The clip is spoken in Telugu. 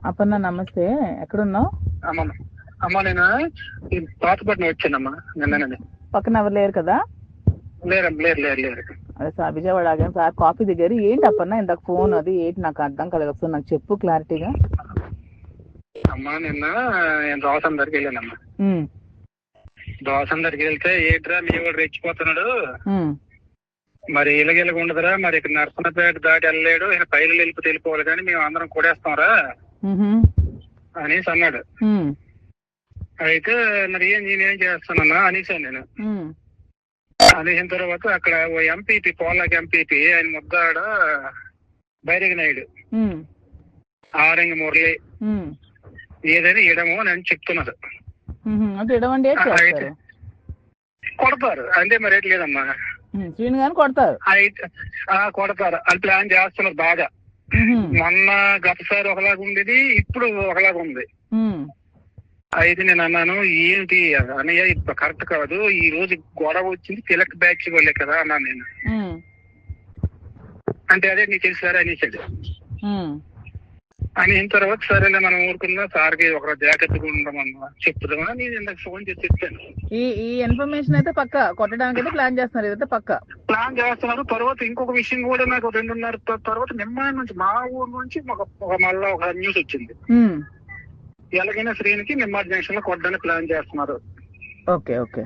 అపర్ణ నమస్తే. ఎక్కడున్నావు? అమ్మ అమ్మ నేను ఈ పాతపట్నం వచ్చానమ్మా నిన్ననే. పక్కన ఎవరు లేరు కదా? లేరమ్మ, లేరు లేరు లేరు. అదే సార్ విజయవాడ ఆగాను సార్, కాఫీ దగ్గర. ఏంటి అపర్ణ ఇందాక ఫోన్ అది ఏంటి నాకు అర్థం కలదు, ఒకసారి నాకు చెప్పు క్లారిటీగా. అమ్మా నిన్న నేను దోసం దగ్గరికి వెళ్ళానమ్మా. దోసం దగ్గరికి వెళ్తే ఏంట్రా మీ వాడు రెచ్చిపోతున్నాడు, మరి ఇలాగ ఉండదురా, మరి ఇక్కడ నర్సనపేట దాటి వెళ్ళలేడు, ఈయన పైలు వెళ్ళిపోవాలి కానీ మేము అందరం కూడేస్తాంరా అనేసి అన్నాడు. అయితే మరి నేనేం చేస్తానన్నా అనేసాను నేను. అనేసిన తర్వాత అక్కడ ఓ ఎంపీపీ, పోలాకి ఎంపీపీ, ఆయన ముద్దాడ బైరగి నాయుడు, ఆరంగి మురళి ఏదైనా ఇడము అని చెప్తున్నారు. కొడతారు అంటే మరి రేట్ లేదమ్మా, కొడతారు. అయితే కొడతారు అని ప్లాన్ చేస్తున్నారు బాగా. మొన్న గతసారి ఒకలాగా ఉండేది, ఇప్పుడు ఒకలాగా ఉంది. అయితే నేను అన్నాను, ఏంటి అన్నయ్య ఇప్పుడు కరెక్ట్ కాదు, ఈ రోజు గొడవ వచ్చింది తిలక్ బ్యాచ్ వాళ్ళే కదా అన్నాను నేను. అంటే అదే నీకు తెలుసారా అనేసాడు. అని తర్వాత సరేలే మనం ఊరుకుందాం, సార్కి ఒక జాగ్రత్తగా ఉండమన్నా చెప్తున్నా నేను ఇందాక ఫోన్ చేసి చెప్పాను. ఈ ఇన్ఫర్మేషన్ అయితే పక్క కొట్టడానికి అయితే ప్లాన్ చేస్తున్నారు, ఇదైతే పక్క ప్లాన్ చేస్తున్నారు. తర్వాత ఇంకొక విషయం కూడా నాకు 2:30 తర్వాత నిమ్మ నుంచి మా ఊరు నుంచి మళ్ళా ఒక న్యూస్ వచ్చింది. ఎలాగైనా శ్రీనికి నిమ్మాడ్ జంక్షన్ లో కొట్టడానికి ప్లాన్ చేస్తున్నారు. Okay okay.